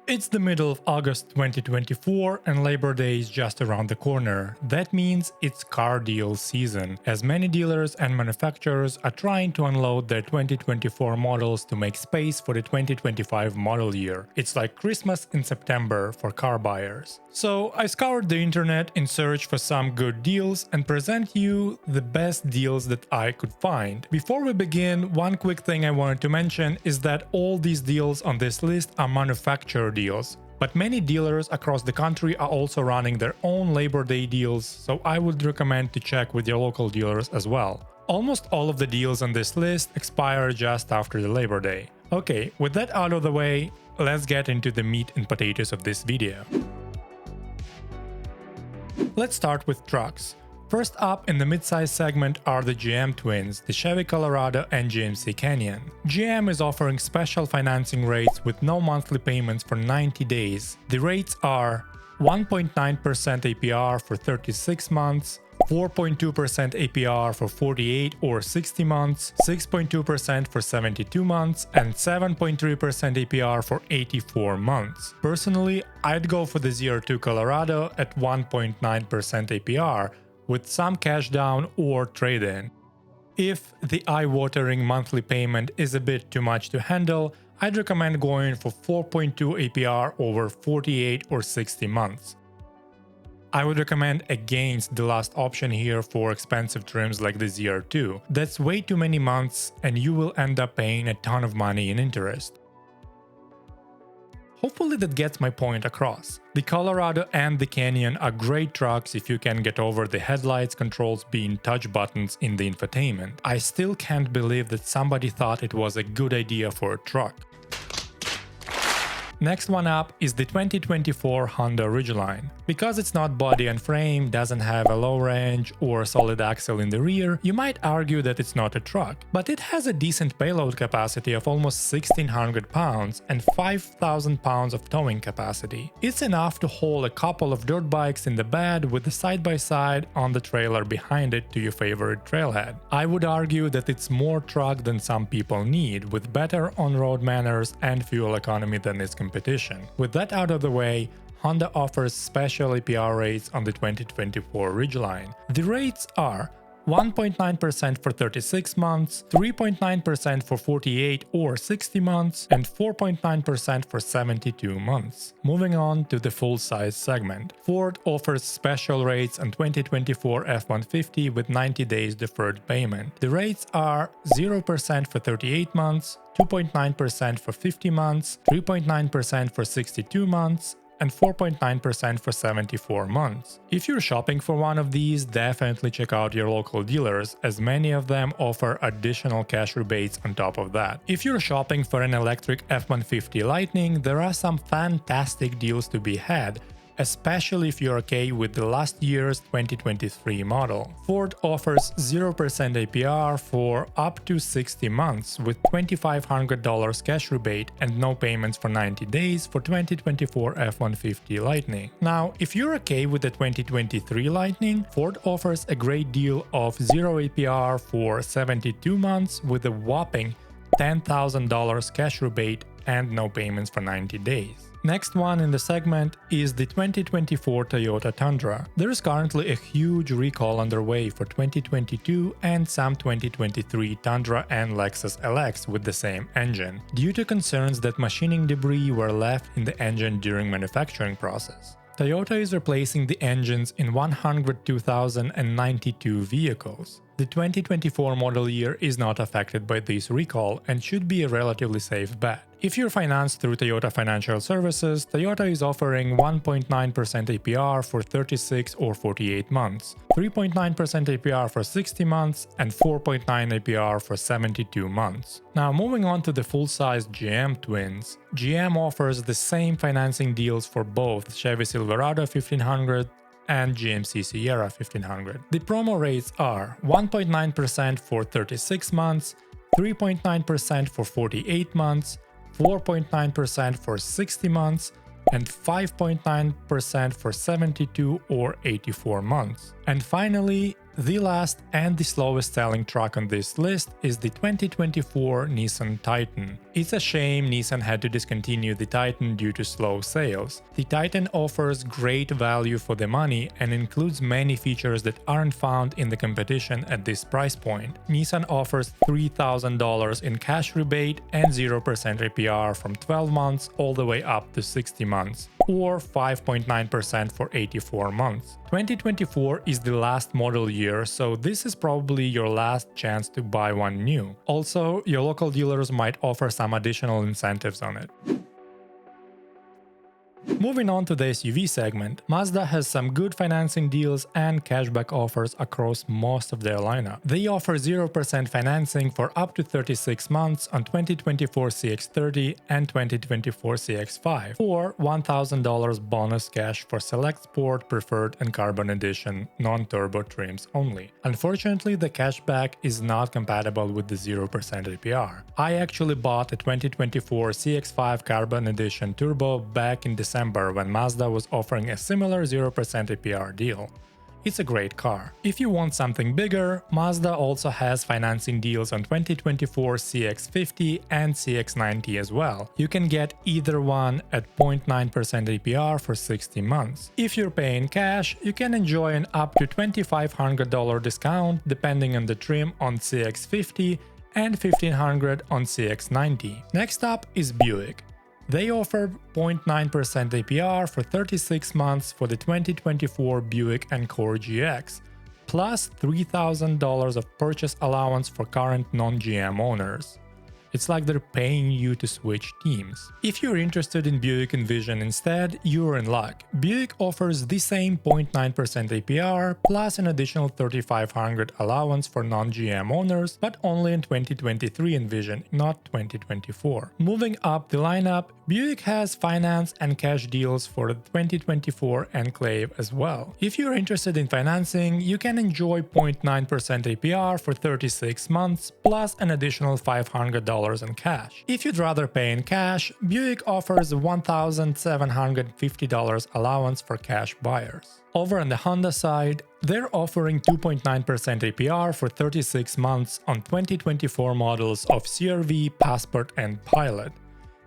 It's the middle of August 2024 and Labor Day is just around the corner. That means it's car deal season, as many dealers and manufacturers are trying to unload their 2024 models to make space for the 2025 model year. It's like Christmas in September for car buyers. So I scoured the internet in search for some good deals and present you the best deals that I could find. Before we begin, one quick thing I wanted to mention is that all these deals on this list are manufacturer deals, but many dealers across the country are also running their own Labor Day deals, so I would recommend to check with your local dealers as well. Almost all of the deals on this list expire just after the Labor Day. Okay, with that out of the way, let's get into the meat and potatoes of this video. Let's start with trucks. First up in the midsize segment are the GM twins, the Chevy Colorado and GMC Canyon. GM is offering special financing rates with no monthly payments for 90 days. The rates are 1.9% APR for 36 months, 4.2% APR for 48 or 60 months, 6.2% for 72 months, and 7.3% APR for 84 months. Personally, I'd go for the ZR2 Colorado at 1.9% APR, with some cash down or trade-in. If the eye-watering monthly payment is a bit too much to handle, I'd recommend going for 4.2 APR over 48 or 60 months. I would recommend against the last option here for expensive trims like the ZR2. That's way too many months and you will end up paying a ton of money in interest. Hopefully that gets my point across. The Colorado and the Canyon are great trucks if you can get over the headlights controls being touch buttons in the infotainment. I still can't believe that somebody thought it was a good idea for a truck. Next one up is the 2024 Honda Ridgeline. Because it's not body and frame, doesn't have a low range or a solid axle in the rear, you might argue that it's not a truck. But it has a decent payload capacity of almost 1,600 pounds and 5,000 pounds of towing capacity. It's enough to haul a couple of dirt bikes in the bed with the side-by-side on the trailer behind it to your favorite trailhead. I would argue that it's more truck than some people need, with better on-road manners and fuel economy than its competition. With that out of the way, Honda offers special APR rates on the 2024 Ridgeline. The rates are 1.9% for 36 months, 3.9% for 48 or 60 months, and 4.9% for 72 months. Moving on to the full-size segment. Ford offers special rates on 2024 F-150 with 90 days deferred payment. The rates are 0% for 38 months, 2.9% for 50 months, 3.9% for 62 months, and 4.9% for 74 months. If you're shopping for one of these, definitely check out your local dealers, as many of them offer additional cash rebates on top of that. If you're shopping for an electric F-150 Lightning, there are some fantastic deals to be had, especially if you're okay with the last year's 2023 model. Ford offers 0% APR for up to 60 months with $2,500 cash rebate and no payments for 90 days for 2024 F-150 Lightning. Now, if you're okay with the 2023 Lightning, Ford offers a great deal of 0 APR for 72 months with a whopping $10,000 cash rebate and no payments for 90 days. Next one in the segment is the 2024 Toyota Tundra. There is currently a huge recall underway for 2022 and some 2023 Tundra and Lexus LX with the same engine, due to concerns that machining debris were left in the engine during manufacturing process. Toyota is replacing the engines in 102,092 vehicles. The 2024 model year is not affected by this recall and should be a relatively safe bet. If you're financed through Toyota Financial Services, Toyota is offering 1.9% APR for 36 or 48 months, 3.9% APR for 60 months, and 4.9 APR for 72 months. Now moving on to the full-size GM twins. GM offers the same financing deals for both Chevy Silverado 1500 and GMC Sierra 1500. The promo rates are 1.9% for 36 months, 3.9% for 48 months, 4.9% for 60 months, and 5.9% for 72 or 84 months. And finally, the last and the slowest selling truck on this list is the 2024 Nissan Titan. It's a shame Nissan had to discontinue the Titan due to slow sales. The Titan offers great value for the money and includes many features that aren't found in the competition at this price point. Nissan offers $3,000 in cash rebate and 0% APR from 12 months all the way up to 60 months, or 5.9% for 84 months. 2024 is the last model year, so this is probably your last chance to buy one new. Also, your local dealers might offer some additional incentives on it. Moving on to the SUV segment, Mazda has some good financing deals and cashback offers across most of their lineup. They offer 0% financing for up to 36 months on 2024 CX-30 and 2024 CX-5, or $1,000 bonus cash for select Sport, Preferred and Carbon Edition non-turbo trims only. Unfortunately, the cashback is not compatible with the 0% APR. I actually bought a 2024 CX-5 Carbon Edition Turbo back in December when Mazda was offering a similar 0% APR deal. It's a great car. If you want something bigger, Mazda also has financing deals on 2024 CX-50 and CX-90 as well. You can get either one at 0.9% APR for 60 months. If you're paying cash, you can enjoy an up to $2,500 discount depending on the trim on CX-50 and $1,500 on CX-90. Next up is Buick. They offer 0.9% APR for 36 months for the 2024 Buick Encore GX, plus $3,000 of purchase allowance for current non-GM owners. It's like they're paying you to switch teams. If you're interested in Buick Envision instead, you're in luck. Buick offers the same 0.9% APR plus an additional $3,500 allowance for non-GM owners, but only in 2023 Envision, not 2024. Moving up the lineup, Buick has finance and cash deals for the 2024 Enclave as well. If you're interested in financing, you can enjoy 0.9% APR for 36 months plus an additional $500 in cash. If you'd rather pay in cash, Buick offers $1,750 allowance for cash buyers. Over on the Honda side, they're offering 2.9% APR for 36 months on 2024 models of CR-V, Passport and Pilot.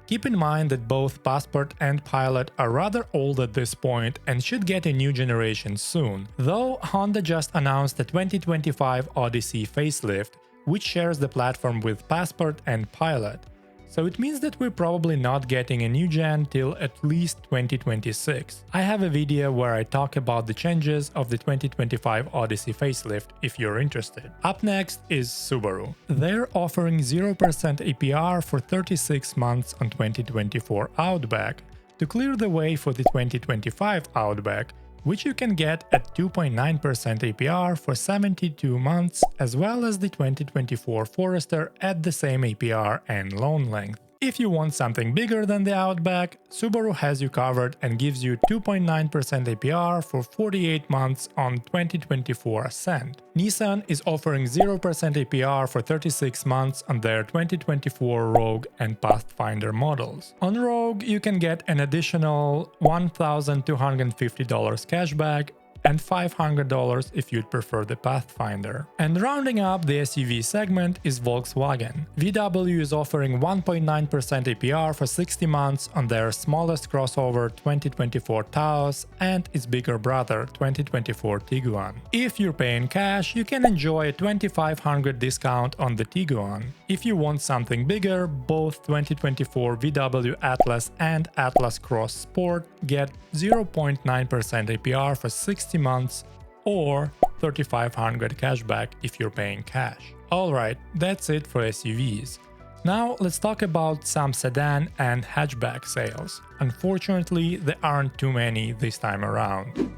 Keep in mind that both Passport and Pilot are rather old at this point and should get a new generation soon, though Honda just announced the 2025 Odyssey facelift, which shares the platform with Passport and Pilot. So it means that we're probably not getting a new gen till at least 2026. I have a video where I talk about the changes of the 2025 Odyssey facelift if you're interested. Up next is Subaru. They're offering 0% APR for 36 months on 2024 Outback to clear the way for the 2025 Outback, which you can get at 2.9% APR for 72 months, as well as the 2024 Forester at the same APR and loan length. If you want something bigger than the Outback, Subaru has you covered and gives you 2.9% APR for 48 months on 2024 Ascent. Nissan is offering 0% APR for 36 months on their 2024 Rogue and Pathfinder models. On Rogue, you can get an additional $1,250 cashback and $500 if you'd prefer the Pathfinder. And rounding up the SUV segment is Volkswagen. VW is offering 1.9% APR for 60 months on their smallest crossover 2024 Taos and its bigger brother 2024 Tiguan. If you're paying cash, you can enjoy a $2,500 discount on the Tiguan. If you want something bigger, both 2024 VW Atlas and Atlas Cross Sport get 0.9% APR for 60 months or $3,500 cashback if you're paying cash. Alright, that's it for SUVs. Now let's talk about some sedan and hatchback sales. Unfortunately, there aren't too many this time around.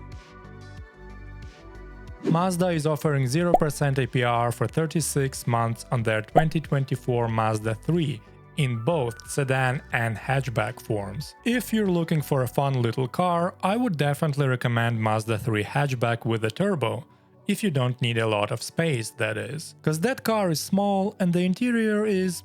Mazda is offering 0% APR for 36 months on their 2024 Mazda 3 in both sedan and hatchback forms. If you're looking for a fun little car, I would definitely recommend Mazda 3 hatchback with a turbo, if you don't need a lot of space, that is. Cause that car is small and the interior is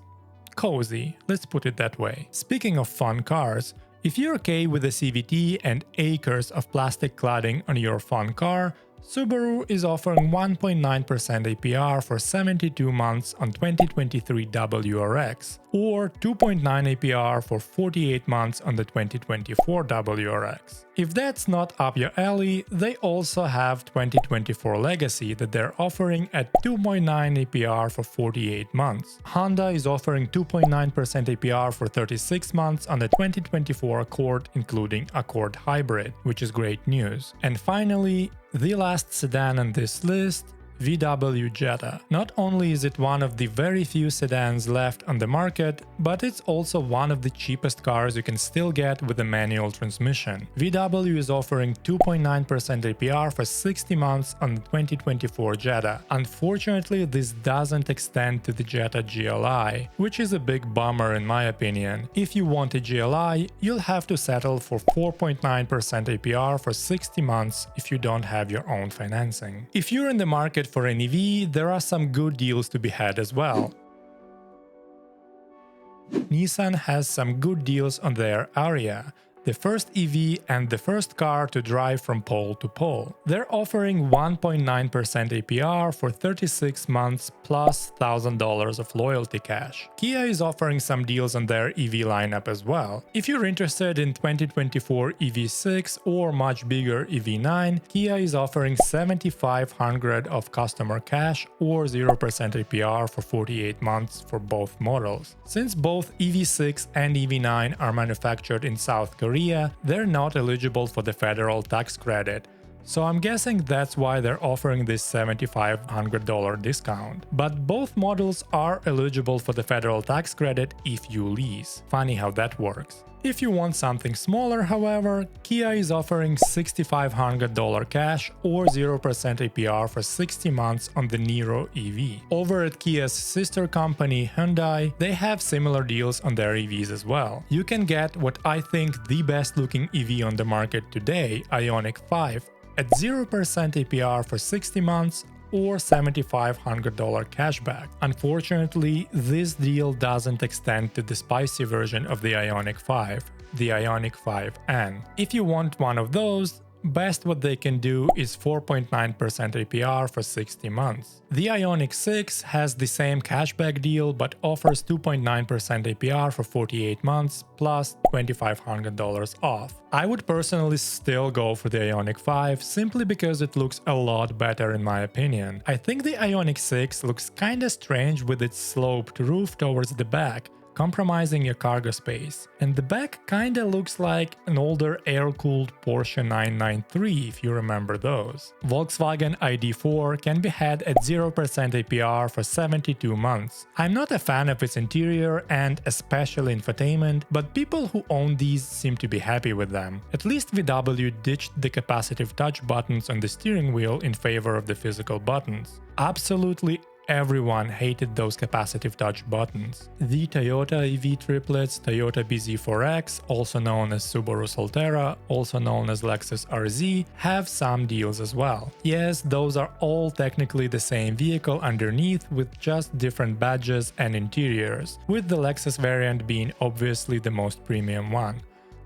cozy, let's put it that way. Speaking of fun cars, if you're okay with a CVT and acres of plastic cladding on your fun car, Subaru is offering 1.9% APR for 72 months on 2023 WRX, or 2.9 APR for 48 months on the 2024 WRX. If that's not up your alley, they also have 2024 Legacy that they're offering at 2.9 APR for 48 months. Honda is offering 2.9% APR for 36 months on the 2024 Accord, including Accord Hybrid, which is great news. And finally, the last sedan on this list, VW Jetta. Not only is it one of the very few sedans left on the market, but it's also one of the cheapest cars you can still get with a manual transmission. VW is offering 2.9% APR for 60 months on the 2024 Jetta. Unfortunately, this doesn't extend to the Jetta GLI, which is a big bummer in my opinion. If you want a GLI, you'll have to settle for 4.9% APR for 60 months if you don't have your own financing. If you're in the market for an EV, there are some good deals to be had as well. Nissan has some good deals on their Ariya, the first EV and the first car to drive from pole to pole. They're offering 1.9% APR for 36 months plus $1,000 of loyalty cash. Kia is offering some deals on their EV lineup as well. If you're interested in 2024 EV6 or much bigger EV9, Kia is offering $7,500 of customer cash or 0% APR for 48 months for both models. Since both EV6 and EV9 are manufactured in South Korea, they're not eligible for the federal tax credit, so I'm guessing that's why they're offering this $7,500 discount. But both models are eligible for the federal tax credit if you lease. Funny how that works. If you want something smaller, however, Kia is offering $6,500 cash or 0% APR for 60 months on the Niro EV. Over at Kia's sister company Hyundai, they have similar deals on their EVs as well. You can get what I think the best looking EV on the market today, Ioniq 5, at 0% APR for 60 months or $7,500 cashback. Unfortunately, this deal doesn't extend to the spicy version of the Ioniq 5, the Ioniq 5N. If you want one of those, best what they can do is 4.9% APR for 60 months. The Ioniq 6 has the same cashback deal but offers 2.9% APR for 48 months plus $2,500 off. I would personally still go for the Ioniq 5 simply because it looks a lot better in my opinion. I think the Ioniq 6 looks kinda strange with its sloped roof towards the back, compromising your cargo space. And the back kinda looks like an older air-cooled Porsche 993 if you remember those. Volkswagen ID4 can be had at 0% APR for 72 months. I'm not a fan of its interior and especially infotainment, but people who own these seem to be happy with them. At least VW ditched the capacitive touch buttons on the steering wheel in favor of the physical buttons. Absolutely everyone hated those capacitive touch buttons. The Toyota EV triplets, Toyota BZ4X, also known as Subaru Solterra, also known as Lexus RZ, have some deals as well. Yes, those are all technically the same vehicle underneath with just different badges and interiors, with the Lexus variant being obviously the most premium one.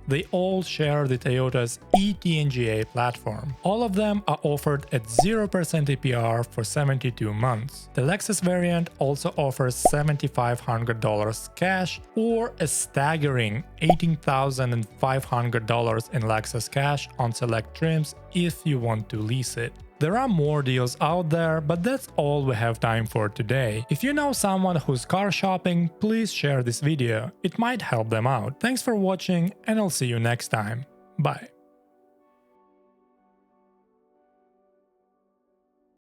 They all share the Toyota's eTNGA platform. All of them are offered at 0% APR for 72 months. The Lexus variant also offers $7,500 cash or a staggering $18,500 in Lexus cash on select trims if you want to lease it. There are more deals out there, but that's all we have time for today. If you know someone who's car shopping, please share this video. It might help them out. Thanks for watching, and I'll see you next time. Bye.